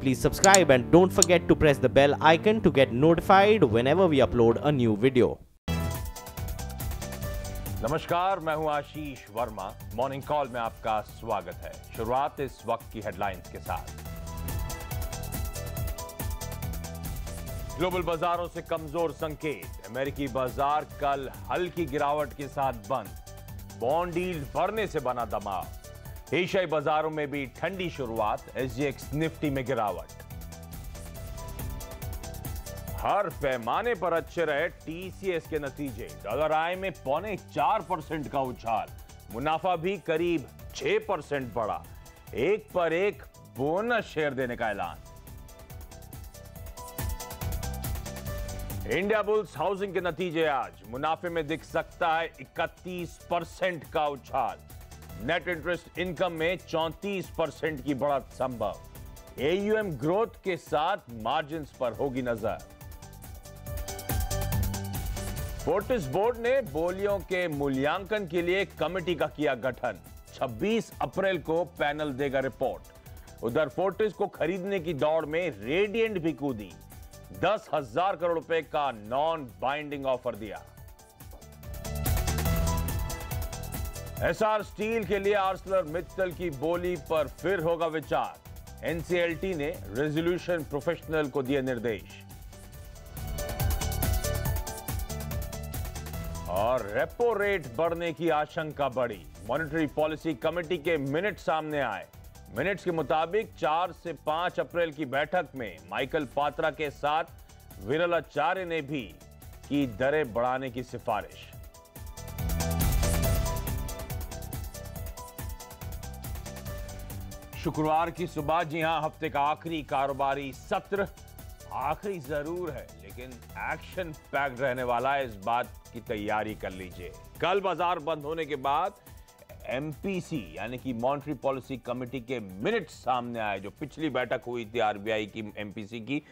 please subscribe and don't forget to press the bell icon to get notified whenever we upload a new video. नमस्कार, मैं हूं आशीष Verma. Morning call में आपका स्वागत है। शुरुआत इस वक्त की हेडलाइंस के साथ। ग्लोबल बाजारों से कमजोर संकेत। अमेरिकी बाजार कल हल्की गिरावट के साथ बंद। बॉन्ड यील्ड बढ़ने से बना दबाव। एशियाई बाजारों में भी ठंडी शुरुआत। एसजीएक्स निफ्टी में गिरावट। हर पैमाने पर अच्छे रहे टीसीएस के नतीजे। डॉलर आय में 0.4% का उछाल। मुनाफा भी करीब 6% बढ़ा। एक पर एक बोनस शेयर देने का ऐलान। इंडिया बुल्स हाउसिंग के नतीजे आज। मुनाफे में दिख सकता है 31% का उछाल। नेट इंटरेस्ट इनकम में 34% की बढ़त संभव। एयूएम ग्रोथ के साथ मार्जिन्स पर होगी नजर। फोर्टिस बोर्ड ने बोलियों के मूल्यांकन के लिए कमेटी का किया गठन। 26 अप्रैल को पैनल देगा रिपोर्ट। उधर फोर्टिस को खरीदने की दौड़ में रेडिएंट भी कूदी। 10,000 करोड़ रुपए का नॉन बाइंडिंग ऑफर दिया। एसआर स्टील के लिए आर्सलरमित्तल की बोली पर फिर होगा विचार। एनसीएलटी ने रेजोल्यूशन प्रोफेशनल को दिए निर्देश। और रेपो रेट बढ़ने की आशंका बढ़ी। मॉनेटरी पॉलिसी कमेटी के मिनट सामने आए। मिनट्स के मुताबिक 4 से 5 अप्रैल की बैठक में माइकल पात्रा के साथ विरलाचार्य ने भी की दरें बढ़ाने की सिफारिश। शुक्रवार की सुबह, जी हां, हफ्ते का आखिरी कारोबारी सत्र। आखिरी जरूर है लेकिन एक्शन पैक्ड रहने वाला है, इस बात की तैयारी कर लीजिए। कल बाजार बंद होने के बाद एमपीसी यानी कि मॉनेटरी पॉलिसी कमेटी के मिनट्स सामने आए। जो पिछली बैठक हुई थी आरबीआई की एमपीसी की,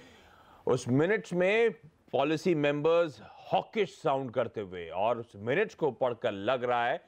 उस मिनट्स में पॉलिसी मेंबर्स हॉकिश साउंड करते हुए, और उस मिनट्स को पढ़कर लग रहा है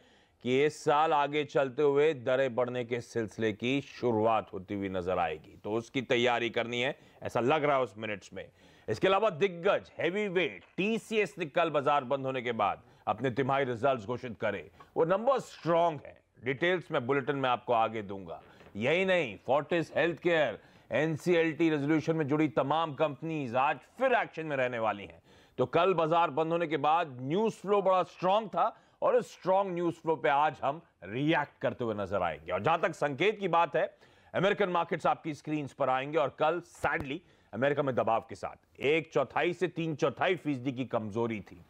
कि इस साल आगे चलते हुए दरें बढ़ने के सिलसिले की शुरुआत होती हुई नजर आएगी। तो उसकी तैयारी करनी है, ऐसा लग रहा है उस मिनट्स में। इसके अलावा दिग्गज हेवी वेट टीसीएस ने कल बाजार बंद होने के बाद अपने तिमाही रिजल्ट्स घोषित करे। वो नंबर स्ट्रांग है। डिटेल्स मैं बुलेटिन में आपको आगे दूंगा। यही नहीं, फोर्टिस हेल्थकेयर, एनसीएलटी रेजोल्यूशन में जुड़ी तमाम कंपनीज आज फिर एक्शन में रहने वाली हैं। तो कल बाजार बंद होने के बाद न्यूज फ्लो बड़ा स्ट्रांग था, और इस स्ट्रांग न्यूज फ्लो पे आज हम रिएक्ट करते हुए नजर आएंगे। और जहां तक संकेत की बात है, अमेरिकन मार्केट्स आपकी स्क्रीन्स पर आएंगे, और कल सैडली अमेरिका में दबाव के साथ 1/4 से 3/4% की कमजोरी थी।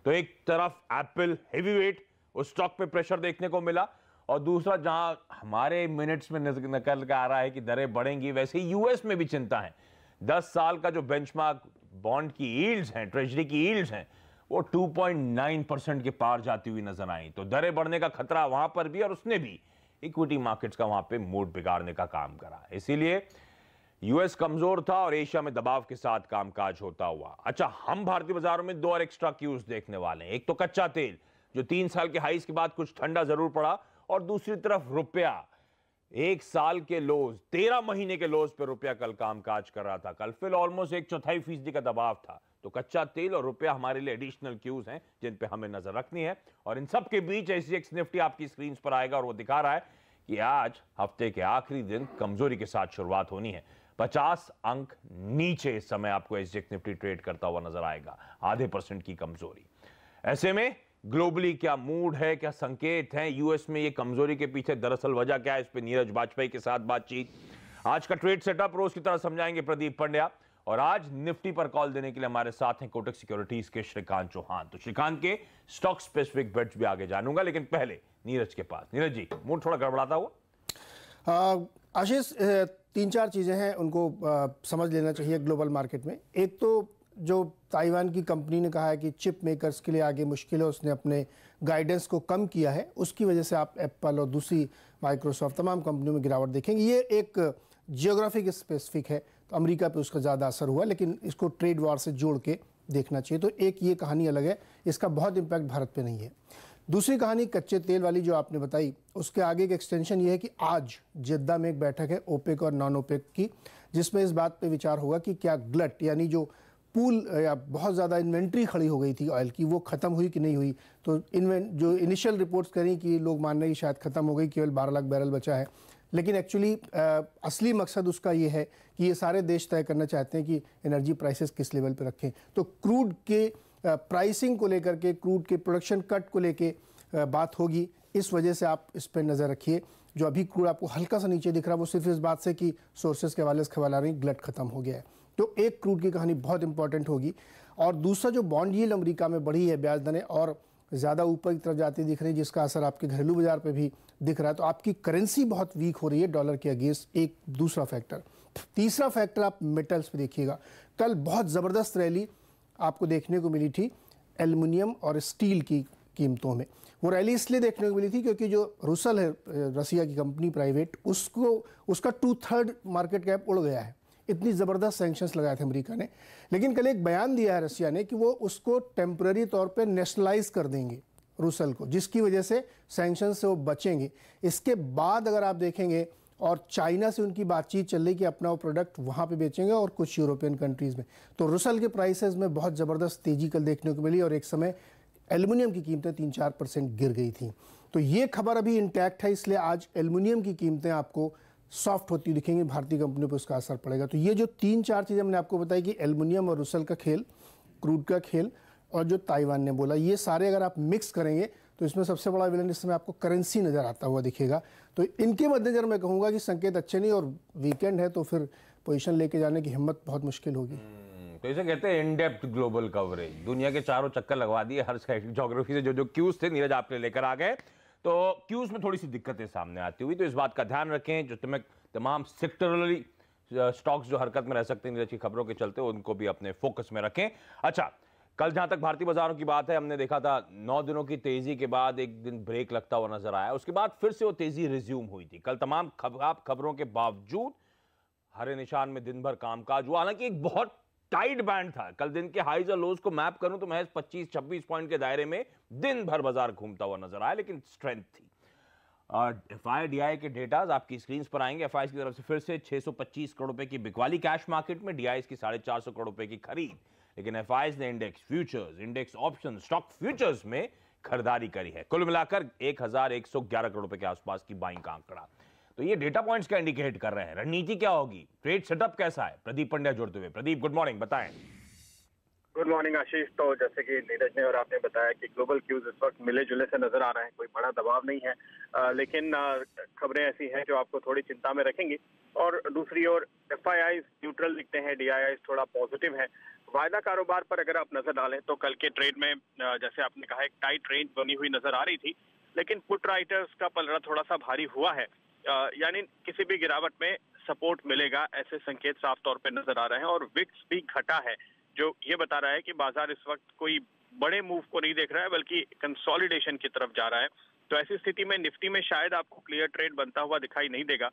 तो एक तरफ एप्पल हेवीवेट, उस स्टॉक पे प्रेशर देखने को मिला, और दूसरा जहां हमारे मिनट्स में निकल के आ रहा है कि दरें बढ़ेंगी, वैसे ही यूएस में भी चिंता है। 10 साल का जो बेंचमार्क बॉन्ड की यील्ड्स हैं, ट्रेजरी की यील्ड्स हैं, वो 2.9% के पार जाती हुई नजर आई। तो दरें बढ़ने का खतरा वहां पर भी, और उसने भी इक्विटी मार्केट्स का वहां पे मूड बिगाड़ने का काम करा। इसीलिए यूएस कमजोर था और एशिया में दबाव के साथ कामकाज होता हुआ। अच्छा, हम भारतीय बाजारों में 2 और एक्स्ट्रा क्यूज देखने वाले हैं। एक तो कच्चा तेल, जो 3 साल के हाईस के बाद कुछ ठंडा जरूर पड़ा, और दूसरी तरफ रुपया। 1 साल के लोज, 13 महीने के लोज पे रुपया कल कामकाज कर रहा था। कल फिर ऑलमोस्ट 1/4% का दबाव था। तो कच्चा तेल और रुपया हमारे लिए एडिशनल क्यूज हैं जिन पे हमें नजर रखनी है। और इन सब के बीच एसजीएक्स निफ्टी आपकी स्क्रीन पर आएगा, और वो दिखा रहा है कि आज हफ्ते के आखिरी दिन कमजोरी के साथ शुरुआत होनी है। 50 अंक नीचे इस समय आपको एसजीएक्स निफ्टी ट्रेड करता हुआ नजर आएगा। 0.5% की कमजोरी। ऐसे में ग्लोबली क्या मूड है, क्या संकेत हैं यूएस में ये कमजोरी के पीछे, दरअसल वजह क्या है, इस पे नीरज वाजपेयी के साथ बातचीत। आज का ट्रेड सेटअप रोज की तरह समझाएंगे प्रदीप पंड्या। और आज निफ्टी पर कॉल देने के लिए हमारे साथ हैं कोटक सिक्योरिटीज के श्रीकांत चौहान। तो श्रीकांत के स्टॉक स्पेसिफिक बेट्स भी आगे जानूंगा, लेकिन पहले नीरज के पास। नीरज जी, मूड थोड़ा गड़बड़ाता हुआ। आशीष, 3-4 चीज़ें हैं, उनको समझ लेना चाहिए ग्लोबल मार्केट में। एक तो जो ताइवान की कंपनी ने कहा है कि चिप मेकर्स के लिए आगे मुश्किल है, उसने अपने गाइडेंस को कम किया है, उसकी वजह से आप एप्पल और दूसरी माइक्रोसॉफ्ट तमाम कंपनियों में गिरावट देखेंगे। ये एक जियोग्राफी के स्पेसिफिक है, तो अमेरिका पे उसका ज़्यादा असर हुआ, लेकिन इसको ट्रेड वॉर से जोड़ के देखना चाहिए। तो एक ये कहानी अलग है, इसका बहुत इम्पैक्ट भारत पे नहीं है। दूसरी कहानी कच्चे तेल वाली जो आपने बताई, उसके आगे एक एक्सटेंशन ये है कि आज जिद्दा में एक बैठक है ओपेक और नॉन ओपेक की, जिसमें इस बात पे विचार होगा कि क्या ग्लट यानी जो पूल या बहुत ज़्यादा इन्वेंट्री खड़ी हो गई थी ऑयल की, वो ख़त्म हुई कि नहीं हुई। तो जो इनिशियल रिपोर्ट्स करी कि लोग मान रहे हैं कि शायद ख़त्म हो गई, केवल 12 लाख बैरल बचा है, लेकिन एक्चुअली असली मकसद उसका ये है कि ये सारे देश तय करना चाहते हैं कि एनर्जी प्राइसेस किस लेवल पर रखें। तो क्रूड के प्राइसिंग को लेकर के, क्रूड के प्रोडक्शन कट को लेके बात होगी, इस वजह से आप इस पर नज़र रखिए। जो अभी क्रूड आपको हल्का सा नीचे दिख रहा है वो सिर्फ इस बात से कि सोर्सेज के हवाले से खबर आ रही ग्लट खत्म हो गया है। तो एक क्रूड की कहानी बहुत इंपॉर्टेंट होगी। और दूसरा जो बॉन्ड यील्ड अमेरिका में बढ़ी है, ब्याज दरें और ज़्यादा ऊपर की तरफ जाती दिख रही है, जिसका असर आपके घरेलू बाजार पे भी दिख रहा है। तो आपकी करेंसी बहुत वीक हो रही है डॉलर के अगेंस्ट, एक दूसरा फैक्टर। तीसरा फैक्टर आप मेटल्स पे देखिएगा। कल बहुत ज़बरदस्त रैली आपको देखने को मिली थी एल्युमिनियम और स्टील की कीमतों में। वो रैली इसलिए देखने को मिली थी क्योंकि जो रुसल है, रसिया की कंपनी प्राइवेट, उसका 2/3 मार्केट कैप उड़ गया है। इतनी ज़बरदस्त सैंक्शंस लगाए थे अमेरिका ने। लेकिन कल एक बयान दिया है रसिया ने कि वो उसको टेम्पररी तौर पे नेशनलाइज कर देंगे रुसल को, जिसकी वजह से सैंक्शन से वो बचेंगे। इसके बाद अगर आप देखेंगे, और चाइना से उनकी बातचीत चल रही कि अपना वो प्रोडक्ट वहाँ पे बेचेंगे और कुछ यूरोपियन कंट्रीज़ में। तो रुसल के प्राइसेस में बहुत ज़बरदस्त तेज़ी कल देखने को मिली और एक समय एल्युमिनियम की कीमतें 3-4% गिर गई थी। तो ये खबर अभी इंटैक्ट है, इसलिए आज एल्युमिनियम की कीमतें आपको सॉफ्ट होती दिखेंगी, भारतीय कंपनियों पर उसका असर पड़ेगा। तो ये जो 3-4 चीज़ें मैंने आपको बताई कि एल्युमिनियम और रुसल का खेल, क्रूड का खेल, और जो ताइवान ने बोला, ये सारे अगर आप मिक्स करेंगे तो इसमें सबसे बड़ा विलन इस समय आपको करेंसी नज़र आता हुआ दिखेगा। तो इनके मद्देनजर मैं कहूँगा कि संकेत अच्छे नहीं, और वीकेंड है तो फिर पोजीशन लेके जाने की हिम्मत बहुत मुश्किल होगी। तो इसे कहते हैं इन डेप्थ ग्लोबल कवरेज। दुनिया के चारों चक्कर लगवा दिए, हर ज्योग्राफी से जो क्यूज थे नीरज आपके लेकर आ गए। तो क्यूज में थोड़ी सी दिक्कतें सामने आती हुई, तो इस बात का ध्यान रखें। जो तमाम सेक्टरली स्टॉक्स जो हरकत में रह सकते हैं नीरज की खबरों के चलते, उनको भी अपने फोकस में रखें। अच्छा, कल जहां तक भारतीय बाजारों की बात है, हमने देखा था 9 दिनों की तेजी के बाद एक दिन ब्रेक लगता हुआ नजर आया, उसके बाद फिर से वो तेजी रिज्यूम हुई थी। कल तमाम खबरों के बावजूद हरे निशान में दिन भर कामकाज हुआ। हालांकि एक बहुत टाइट बैंड था, कल दिन के हाइज और लोज को मैप करूं तो महज 25-26 पॉइंट के दायरे में दिन भर बाजार घूमता हुआ नजर आया, लेकिन स्ट्रेंथ थी। एफआई के डेटाज आपकी स्क्रीन पर आएंगे। एफआई की तरफ से फिर से 625 करोड़ रुपए की बिकवाली कैश मार्केट में, डीआई की 450 करोड़ रुपए की खरीद। लेकिन एफआई ने index futures, index option, stock futures में खरीदारी करी है। कुल मिलाकर 1111 करोड़ रुपए के आसपास की बाइंग का आंकड़ा। तो ये डेटा पॉइंट्स क्या इंडिकेट कर रहे हैं? रणनीति क्या होगी? ट्रेड सेटअप कैसा है? प्रदीप पंड्या जुड़ते हुए। प्रदीप, गुड मॉर्निंग, बताएं। गुड मॉर्निंग आशीष। तो जैसे कि नीरज ने और आपने बताया कि ग्लोबल क्यूज इस वक्त मिले जुले से नजर आ रहे हैं, कोई बड़ा दबाव नहीं है, लेकिन खबरें ऐसी हैं जो आपको थोड़ी चिंता में रखेंगी। और दूसरी ओर एफआईआई न्यूट्रल दिखते हैं, डीआईआई थोड़ा पॉजिटिव है। वायदा कारोबार पर अगर आप नजर डालें तो कल के ट्रेड में जैसे आपने कहा एक टाइट रेंज बनी हुई नजर आ रही थी, लेकिन पुट राइटर्स का पलड़ा थोड़ा सा भारी हुआ है। यानी किसी भी गिरावट में सपोर्ट मिलेगा, ऐसे संकेत साफ तौर पे नजर आ रहे हैं। और विक्स भी घटा है, जो ये बता रहा है कि बाजार इस वक्त कोई बड़े मूव को नहीं देख रहा है, बल्कि कंसोलिडेशन की तरफ जा रहा है। तो ऐसी स्थिति में निफ्टी में शायद आपको क्लियर ट्रेड बनता हुआ दिखाई नहीं देगा।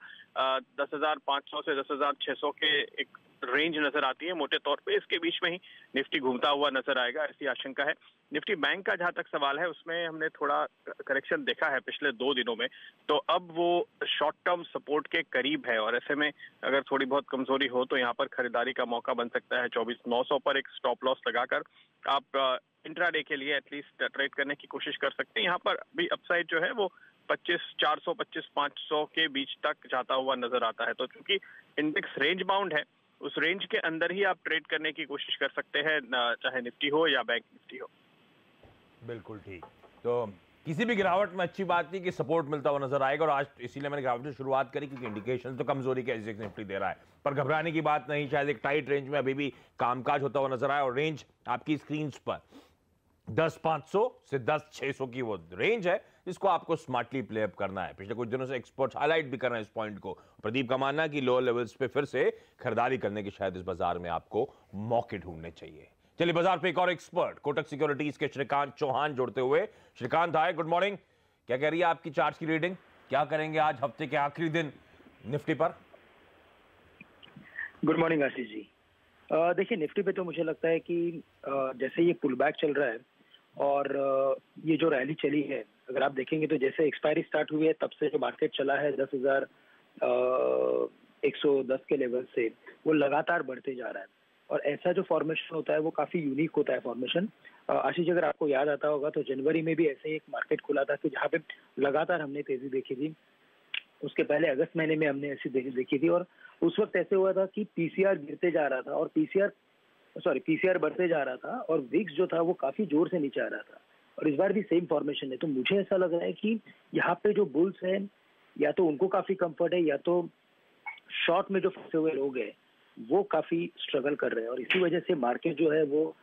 10,500 से 10,600 के एक रेंज नजर आती है मोटे तौर पे, इसके बीच में ही निफ्टी घूमता हुआ नजर आएगा, ऐसी आशंका है। निफ्टी बैंक का जहां तक सवाल है, उसमें हमने थोड़ा करेक्शन देखा है पिछले 2 दिनों में, तो अब वो शॉर्ट टर्म सपोर्ट के करीब है। और ऐसे में अगर थोड़ी बहुत कमजोरी हो तो यहाँ पर खरीदारी का मौका बन सकता है। 24,900 पर एक स्टॉप लॉस लगाकर आप इंट्राडे के लिए एटलीस्ट ट्रेड करने की कोशिश कर सकते हैं। यहाँ पर भी अपसाइड जो है वो 25,400 25,500 के बीच तक जाता हुआ नजर आता है। तो चूंकि इंडेक्स रेंज बाउंड है, उस रेंज के अंदर ही आप ट्रेड करने की कोशिश कर सकते हैं, चाहे निफ्टी हो या बैंक निफ्टी हो। बिल्कुल ठीक। तो किसी भी गिरावट में अच्छी बात थी कि सपोर्ट मिलता हुआ नजर आएगा, और आज इसीलिए मैंने गिरावट से शुरुआत करी क्योंकि इंडिकेशन तो कमजोरी के निफ्टी दे रहा है, पर घबराने की बात नहीं। शायद एक टाइट रेंज में अभी भी कामकाज होता हुआ नजर आया, और रेंज आपकी स्क्रीन पर 10,500 से 10,600 की वो रेंज है जिसको आपको स्मार्टली प्ले अप करना है। पिछले कुछ दिनों से एक्सपर्ट्स हाईलाइट भी कर रहे हैं इस पॉइंट को। प्रदीप का मानना है कि लोअर लेवल्स पे फिर से खरीदारी करने की शायद इस बाजार में आपको मौके ढूंढने चाहिए। चलिए बाजार पे एक और एक्सपर्ट कोटक सिक्योरिटीज के श्रीकांत चौहान जुड़ते हुए। श्रीकांत, हाय, गुड मॉर्निंग। क्या कह रही है आपकी चार्ट की रीडिंग? क्या करेंगे आज हफ्ते के आखिरी दिन निफ्टी पर? Good morning Ashish ji. देखिए, निफ्टी पे तो मुझे लगता है कि जैसे ये पुल बैक चल रहा है और ये जो रैली चली है, अगर आप देखेंगे तो जैसे एक्सपायरी स्टार्ट हुई है तब से जो मार्केट चला है 10,000 110 के लेवल से वो लगातार बढ़ते जा रहा है। और ऐसा जो फॉर्मेशन होता है वो काफी यूनिक होता है फॉर्मेशन। आशीष, अगर आपको याद आता होगा तो जनवरी में भी ऐसे ही एक मार्केट खुला था कि जहाँ पे लगातार हमने तेजी देखी थी। उसके पहले अगस्त महीने में हमने ऐसी तेजी देखी थी और उस वक्त ऐसे हुआ था कि पीसीआर गिरते जा रहा था और पीसीआर बढ़ते जा रहा था और विक्स जो था वो काफी जोर से नीचे आ रहा था। और इस बार भी सेम फॉर्मेशन है। तो मुझे ऐसा लग रहा है कि यहाँ पे जो बुल्स हैं या तो उनको काफी कंफर्ट है या तो शॉर्ट में जो फंसे हुए लोग हैं वो काफी स्ट्रगल कर रहे हैं और इसी वजह से मार्केट जो है वो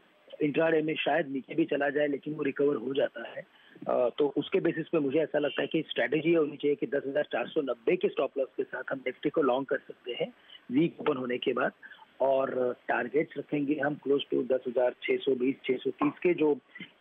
इंट्राडे में शायद नीचे भी चला जाए लेकिन वो रिकवर हो जाता है। तो उसके बेसिस पे मुझे ऐसा लगता है कि स्ट्रैटेजी होनी चाहिए कि 10,490 के स्टॉप लॉस के साथ हम निफ्टी को लॉन्ग कर सकते हैं वीक ओपन होने के बाद और टारगेट्स रखेंगे हम क्लोज टू 10,620 630 के जो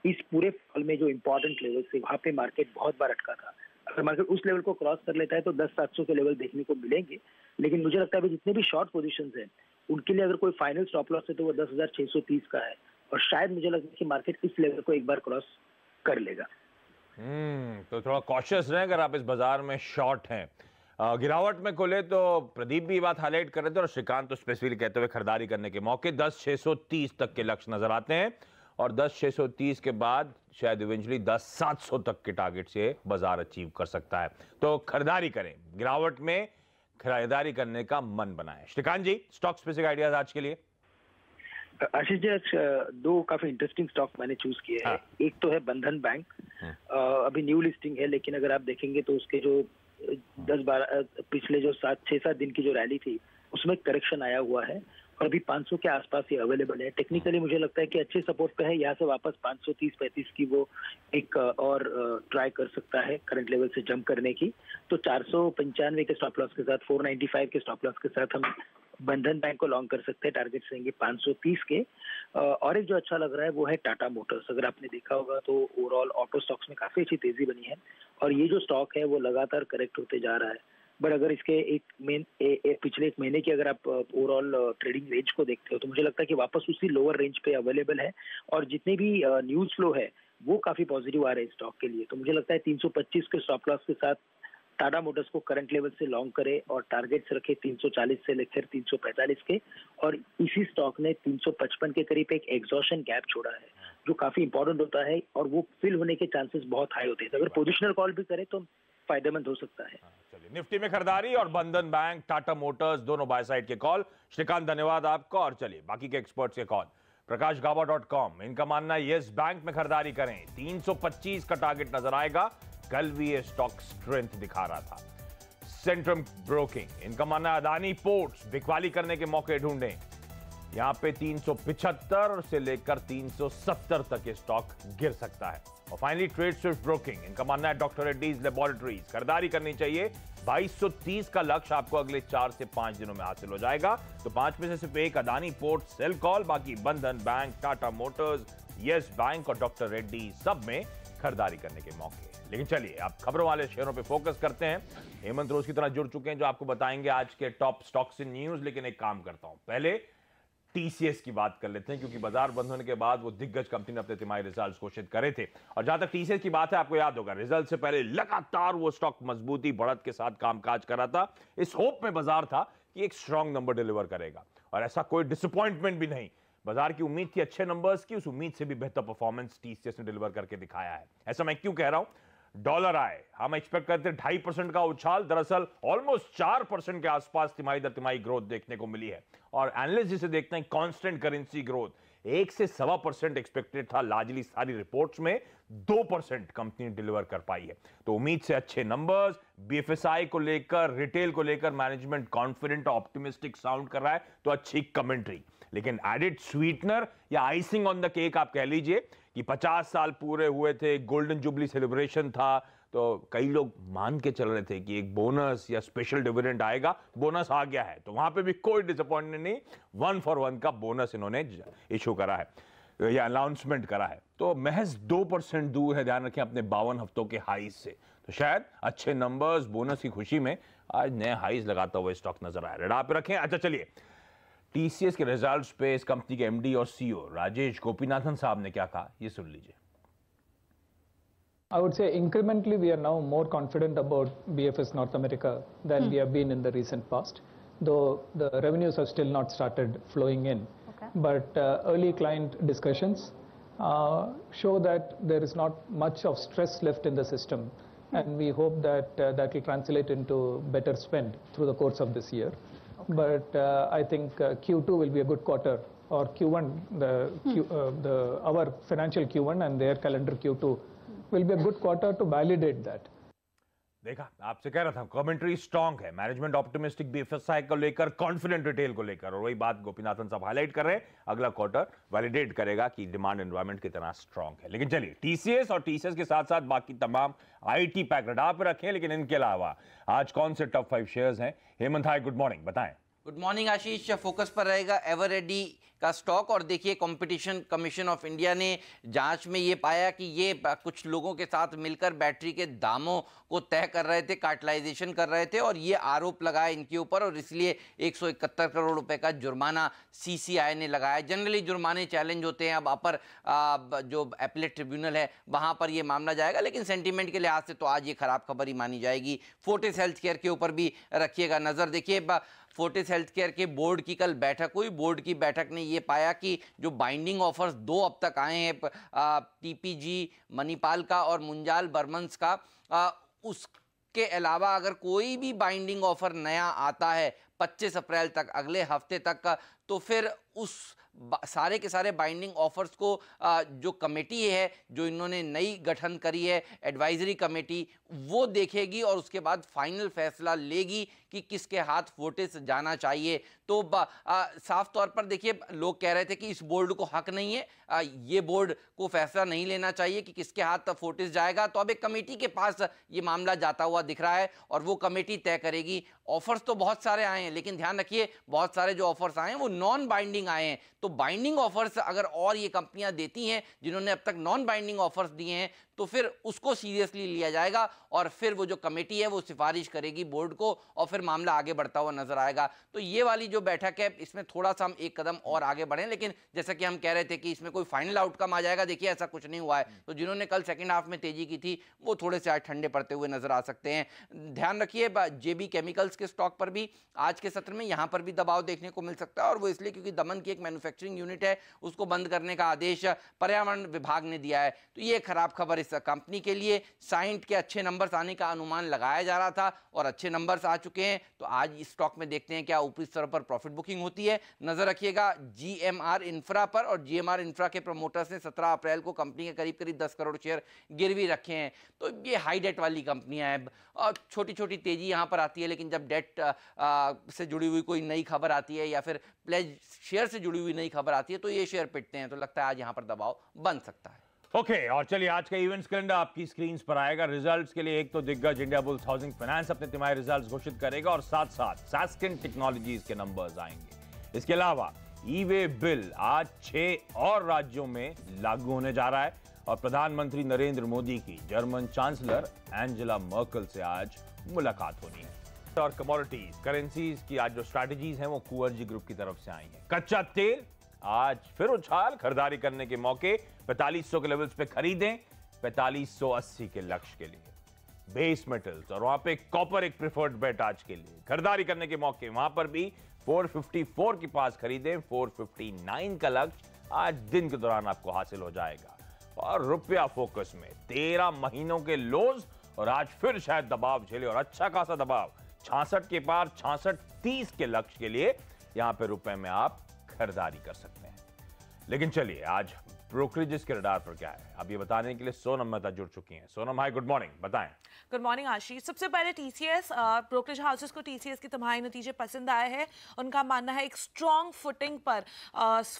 इस पूरे फॉल में जो इम्पोर्टेंट लेवल से वहाँ पे मार्केट बहुत बार अटका था। अगर मार्केट उस लेवल को क्रॉस कर लेता है तो 10,700 के लेवल देखने को मिलेंगे। लेकिन मुझे लगता है जितने भी शॉर्ट पोजीशंस हैं उनके लिए अगर कोई फाइनल स्टॉप लॉस है तो वो 10,630 का है और शायद मुझे लगता है कि मार्केट इस लेवल को एक बार क्रॉस कर लेगा। तो थोड़ा कॉशियस रहें अगर आप इस बाजार में शॉर्ट हैं। गिरावट में खुले तो प्रदीप भी बात हाईलाइट कर रहे थे और श्रीकांत तो स्पेसिफिकली कहते हुए खरीदारी करने के मौके 10,630 तक के लक्ष्य नजर आते हैं और 10,630 के बाद शायद इवेंचुअली 10,700 तक के टारगेट से बाजार अचीव कर सकता है। तो खरीदारी करें, गिरावट में खरीदारी करने का मन बनाएं। श्रीकांत जी, स्टॉक स्पेसिफिक आइडियाज आज के लिए। आशीष जी, दो काफी इंटरेस्टिंग स्टॉक मैंने चूज किए हैं। एक तो है बंधन बैंक, अभी न्यू लिस्टिंग है लेकिन अगर आप देखेंगे तो उसके जो 10-12 पिछले जो 6-7 दिन की जो रैली थी उसमें करेक्शन आया हुआ है और अभी 500 के आसपास ही अवेलेबल है। टेक्निकली मुझे लगता है कि अच्छे सपोर्ट पे है, यहाँ से वापस 530-35 की वो एक और ट्राई कर सकता है करंट लेवल से जंप करने की। तो 495 के स्टॉप लॉस के साथ 495 के स्टॉप लॉस के साथ हम बंधन बैंक को लॉन्ग कर सकते हैं। टारगेट रहेंगे 530 के। और एक जो अच्छा लग रहा है वो है टाटा मोटर्स। अगर आपने देखा होगा तो ओवरऑल ऑटो स्टॉक्स में काफी अच्छी तेजी बनी है और ये जो स्टॉक है वो लगातार करेक्ट होते जा रहा है। बट अगर इसके पिछले एक महीने की अगर आप ओवरऑल ट्रेडिंग रेंज को देखते हो तो मुझे लगता है कि वापस उसी लोअर रेंज पे अवेलेबल है और जितने भी न्यूज फ्लो है वो काफी पॉजिटिव आ रहे हैं स्टॉक के लिए। तो मुझे लगता है 325 के स्टॉप लॉस के साथ टाटा मोटर्स को करंट लेवल से लॉन्ग करे और टारगेट्स रखे 340 से लेकर 345 के। और इसी स्टॉक ने 355 के करीब एक एग्जॉशन गैप छोड़ा है जो काफी इंपॉर्टेंट होता है और वो फिल होने के चांसेस बहुत हाई होते हैं। अगर पोजिशनल कॉल भी करे तो फायदेमंद हो सकता है। चलिए, निफ्टी में खरीदारी और बंधन बैंक, टाटा मोटर्स दोनों बाय साइड के कॉल। श्रीकांत, धन्यवाद आपका। और चलिए बाकी के एक्सपर्ट्स के कॉल। प्रकाशगाबा.com, इनका मानना है येस बैंक में खरीदारी करें, 325 का टारगेट नजर आएगा। कल भी ये स्टॉक स्ट्रेंथ दिखा रहा था। सेंट्रम ब्रोकिंग, इनका मानना है अदानी पोर्ट्स बिकवाली करने के मौके ढूंढें, यहां पे 375 से लेकर 370 तक ये स्टॉक गिर सकता है। और फाइनली ट्रेड स्विफ्ट ब्रोकिंग, इनका मानना है डॉक्टर रेड्डीज लेबोरेटरीज खरीदारी करनी चाहिए। 2230 का लक्ष्य आपको अगले 4 से 5 दिनों में हासिल हो जाएगा। तो 5 में से सिर्फ एक अदानी पोर्ट सेल कॉल, बाकी बंधन bank, Tata Motors, yes bank और डॉक्टर रेड्डी सब में खरीदारी करने के मौके। लेकिन चलिए आप खबरों वाले शेयरों पे फोकस करते हैं। हेमंत रोज की तरह जुड़ चुके हैं जो आपको बताएंगे आज के टॉप स्टॉक्स इन न्यूज। लेकिन एक काम करता हूं, पहले टीसीएस की बात कर लेते हैं क्योंकि बाजार बंद होने के बाद वो दिग्गज कंपनी ने अपने तिमाही रिजल्ट्स घोषित करे थे। और जहां तक टीसीएस की बात है, आपको याद होगा रिजल्ट से पहले लगातार वो स्टॉक मजबूती बढ़त के साथ कामकाज कर रहा था। इस होप में बाजार था कि एक स्ट्रांग नंबर डिलीवर करेगा और ऐसा कोई डिसअपॉइंटमेंट भी नहीं। बाजार की उम्मीद थी अच्छे नंबर्स की, उस उम्मीद से भी बेहतर परफॉर्मेंस टीसीएस ने डिलीवर करके दिखाया है। ऐसा मैं क्यों कह रहा हूं? डॉलर आए, हम एक्सपेक्ट करते 2.5% का उछाल, दरअसल ऑलमोस्ट 4% के आसपास तिमाही दर तिमाही ग्रोथ देखने को मिली है। और एनालिस्ट जिसे देखते हैं कांस्टेंट करेंसी ग्रोथ 1 से 1.25% एक्सपेक्टेड था। लार्जली सारी रिपोर्ट्स में 2% कंपनी डिलीवर कर पाई है। तो उम्मीद से अच्छे नंबर्स, बीएफएसआई को लेकर, रिटेल को लेकर मैनेजमेंट कॉन्फिडेंट और ऑप्टिमिस्टिक साउंड कर रहा है, तो अच्छी कमेंट्री। लेकिन एडिड स्वीटनर या आइसिंग ऑन द केक आप कह लीजिए कि 50 साल पूरे हुए थे, गोल्डन जुबली सेलिब्रेशन था, तो कई लोग मान के चल रहे थे कि एक बोनस या स्पेशल डिविडेंड आएगा। बोनस आ गया है, तो वहां पे भी कोई डिसअपॉइंटमेंट नहीं। 1 for 1 का बोनस इन्होंने इशू करा है या अनाउंसमेंट करा है। तो महज 2% दूर है, ध्यान रखें, अपने 52 हफ्तों के हाईज से। तो शायद अच्छे नंबर्स, बोनस की खुशी में आज नए हाईज लगाता हुआ स्टॉक नजर आया। रेडा पे रखें। अच्छा चलिए, टीसीएस के रिजल्ट्स पे इस कंपनी के एमडी और सीईओ राजेश गोपीनाथन साहब ने क्या कहा, ये सुन लीजिए। I would say incrementally we are now more confident about BFS North America than we have been in the recent past. though the revenues have still not started flowing in. Okay. But early client discussions show that there is not much of stress left in the system, and we hope that that will translate into better spend through the course of this year. Okay. But I think Q2 will be a good quarter, or Q1, our financial Q1 and their calendar Q2 will be a good quarter to validate that. देखा, आपसे कह रहा था, commentary strong है, management optimistic BFSI को लेकर, confident retail को लेकर, और वही बात गोपीनाथन साहब हाईलाइट कर रहे हैं, अगला क्वार्टर वैलिडेट करेगा कि डिमांड एनवायरनमेंट कितना स्ट्रांग है। लेकिन चलिए, टीसीएस और टीसीएस के साथ साथ बाकी तमाम आईटी पैक रडार पे रखें, लेकिन इनके अलावा आज कौन से टॉप 5 शेयर्स हैं? हेमंत, हाय, गुड मॉर्निंग, बताएं। गुड मॉर्निंग आशीष। फोकस पर रहेगा एवररेडी का स्टॉक, और देखिए कंपटीशन कमीशन ऑफ इंडिया ने जांच में ये पाया कि ये कुछ लोगों के साथ मिलकर बैटरी के दामों को तय कर रहे थे, कार्टलाइजेशन कर रहे थे, और ये आरोप लगाया इनके ऊपर, और इसलिए 171 करोड़ रुपए का जुर्माना सीसीआई ने लगाया। जनरली जुर्माने चैलेंज होते हैं, अब अपर जो एपलेट ट्रिब्यूनल है वहां पर ये मामला जाएगा, लेकिन सेंटीमेंट के लिहाज से तो आज ये खराब खबर ही मानी जाएगी। फोर्टिस हेल्थ केयर के ऊपर भी रखिएगा नजर। देखिए, फोर्टिस हेल्थ केयर के बोर्ड की कल बैठक हुई। बोर्ड की बैठक ने ये पाया कि जो बाइंडिंग ऑफर्स 2 अब तक आए हैं, टीपीजी, मणिपाल का और मुंजाल बर्मन्स का, उसके अलावा अगर कोई भी बाइंडिंग ऑफर नया आता है 25 अप्रैल तक, अगले हफ्ते तक का, तो फिर उस सारे के सारे बाइंडिंग ऑफर्स को जो कमेटी है, जो इन्होंने नई गठन करी है एडवाइजरी कमेटी, वो देखेगी और उसके बाद फाइनल फैसला लेगी कि किसके हाथ फोर्टिस जाना चाहिए। तो साफ तौर पर देखिए, लोग कह रहे थे कि इस बोर्ड को हक नहीं है, ये बोर्ड को फैसला नहीं लेना चाहिए कि किसके हाथ फोर्टिस जाएगा। तो अब एक कमेटी के पास ये मामला जाता हुआ दिख रहा है और वो कमेटी तय करेगी। ऑफर्स तो बहुत सारे आए हैं, लेकिन ध्यान रखिए, बहुत सारे जो ऑफर्स आए हैं वो नॉन बाइंडिंग आए हैं। तो बाइंडिंग ऑफर्स अगर और ये कंपनियां देती हैं जिन्होंने अब तक नॉन बाइंडिंग ऑफर्स दिए हैं, तो फिर उसको सीरियसली लिया जाएगा और फिर वो जो कमेटी है वो सिफारिश करेगी बोर्ड को, और फिर मामला आगे बढ़ता हुआ नजर आएगा। तो ये वाली जो बैठक है, इसमें थोड़ा सा हम एक कदम और आगे बढ़े, लेकिन जैसा कि हम कह रहे थे कि इसमें कोई फाइनल आउटकम आ जाएगा, देखिए ऐसा कुछ नहीं हुआ है। तो जिन्होंने कल सेकंड हाफ में तेजी की थी वो थोड़े से आज ठंडे पड़ते हुए नजर आ सकते हैं। ध्यान रखिए, जेबी केमिकल्स के स्टॉक पर भी आज के सत्र में यहां पर भी दबाव देखने को मिल सकता है, और वो इसलिए क्योंकि दमन की एक मैन्युफैक्चरिंग यूनिट है, उसको बंद करने का आदेश पर्यावरण विभाग ने दिया है। तो ये खराब खबर इस कंपनी के लिए। साइंट के अच्छे नंबर्स आने का अनुमान लगाया जा रहा था और अच्छे नंबर्स आ चुके हैं। तो आज इस स्टॉक में देखते हैं क्या ऊपरी स्तर पर प्रॉफिट बुकिंग होती है। नजर रखिएगा जीएमआर इंफ्रा पर, और जीएमआर इंफ्रा के प्रमोटर्स ने 17 अप्रैल को कंपनी के करीब 10 करोड़ शेयर गिरवी रखे हैं। तो ये हाई डेट वाली कंपनियां हैं, और छोटी छोटी तेजी यहां पर आती है, लेकिन जब डेट से जुड़ी हुई कोई नई खबर आती है या फिर प्लेज शेयर से जुड़ी हुई नई खबर आती है तो ये शेयर पिटते हैं। तो लगता है आज यहां पर दबाव बन सकता है। ओके, और चलिए आज का इवेंट्स कैलेंडर आपकी स्क्रीन पर आएगा। रिजल्ट्स के लिए एक तो दिग्गज इंडिया बुल्स हाउसिंग फाइनेंस अपने तिमाही रिजल्ट्स घोषित करेगा, और साथ साथ सैस्किन टेक्नोलॉजीज के नंबर्स आएंगे। इसके अलावा ई-वे बिल आज 6 और राज्यों में लागू होने जा रहा है, और प्रधानमंत्री नरेंद्र मोदी की जर्मन चांसलर एंजेला मर्केल से आज मुलाकात होनी है। और कमोडिटीज करेंसीज की आज जो स्ट्रैटेजीज हैं वो कुअर्जी ग्रुप की तरफ से आई हैं। कच्चा तेल आज फिर उछाल, खरीदारी करने के मौके 4500 के लेवल्स पे खरीदें 4580 के लक्ष्य के लिए। बेस मेटल्स और वहां पे कॉपर एक प्रेफर्ड बेट आज के लिए, खरीदारी करने के मौके वहां पर भी 454 के पास खरीदें, 459 का लक्ष्य आज दिन के दौरान आपको हासिल हो जाएगा। और रुपया फोकस में 13 महीनों के लोज, और आज फिर शायद दबाव झेले, और अच्छा खासा दबाव 66 के पार 66.30 के लक्ष्य के लिए यहां पे रुपए में आप खरीदारी कर सकते हैं। लेकिन चलिए आज ब्रोकरेजेस के रडार पर क्या है, अब ये बताने के लिए सोनम मेहता जुड़ चुकी हैं। सोनम, हाय, गुड मॉर्निंग, बताएं। गुड मॉर्निंग आशीष। सबसे पहले टीसीएस, ब्रोकरेज हाउसेस को टीसीएस के तिमाही नतीजे पसंद आए हैं। उनका मानना है एक स्ट्रॉन्ग फुटिंग पर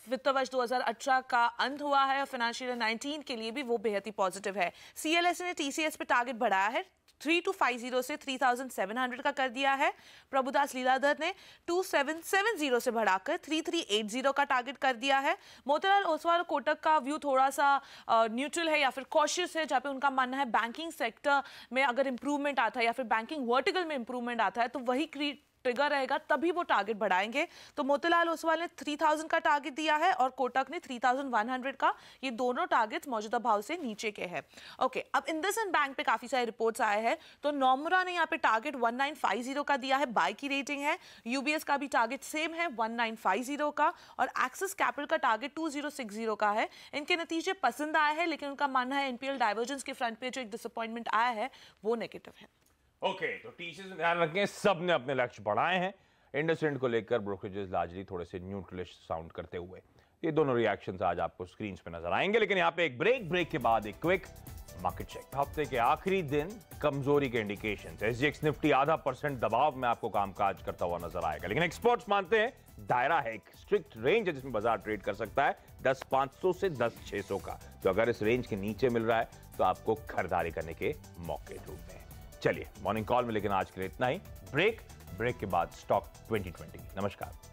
वित्त वर्ष 2018 का अंत हुआ है, और फाइनेंशियल ईयर 19 के लिए भी वो बेहद ही पॉजिटिव है। सीएलएस ने टीसीएस पे टारगेट बढ़ाया है, 3250 से 3700 का कर दिया है। प्रभुदास लीलाधर ने 2770 से बढ़ाकर 3380 का टारगेट कर दिया है। मोतीलाल ओसवाल कोटक का व्यू थोड़ा सा न्यूट्रल है या फिर कॉशियस है, जहाँ पे उनका मानना है बैंकिंग सेक्टर में अगर इंप्रूवमेंट आता है या फिर बैंकिंग वर्टिकल में इंप्रूवमेंट आता है तो वही ट्रिगर रहेगा तभी वो टारगेट बढ़ाएंगे। तो मोतीलाल ओसवाल ने 3000 का टारगेट दिया है और कोटक ने 3100 का। ये दोनों टारगेट्स मौजूदा भाव से नीचे के हैं। ओके, अब इंडसइंड बैंक पे काफी सारे रिपोर्ट्स आए हैं। तो नोमुरा ने यहाँ पे टारगेट 1950 का दिया है, बाय की रेटिंग है। यूबीएस का भी टारगेट सेम है 1950 का और एक्सिस कैपिटल का टारगेट 2060 का है। इनके नतीजे पसंद आए हैं, लेकिन उनका मानना है एनपीएल डाइवर्जेंस के फ्रंट पे जो एक डिसअपॉइंटमेंट आया है वो नेगेटिव है। ओके, तो टीसीएस में ध्यान रखें, सब ने अपने लक्ष्य बढ़ाए हैं। इंडसइंड को लेकर ब्रोकरेजेस लार्जली थोड़े से न्यूट्रलिश साउंड करते हुए। ये दोनों रिएक्शंस आज आपको स्क्रीन पे नजर आएंगे, लेकिन यहाँ पे एक ब्रेक के बाद एक क्विक मार्केट चेक। हफ्ते के आखिरी दिन कमजोरी के इंडिकेशंस। एसजीएक्स निफ्टी 0.5% दबाव में आपको कामकाज करता हुआ नजर आएगा, लेकिन एक्सपर्ट्स मानते हैं दायरा है, एक स्ट्रिक्ट रेंज है जिसमें बाजार ट्रेड कर सकता है 10,500 से 10,600 का। तो अगर इस रेंज के नीचे मिल रहा है तो आपको खरीदारी करने के मौके ढूंढते हैं। चलिए मॉर्निंग कॉल में लेकिन आज के लिए इतना ही। ब्रेक के बाद स्टॉक 2020। नमस्कार।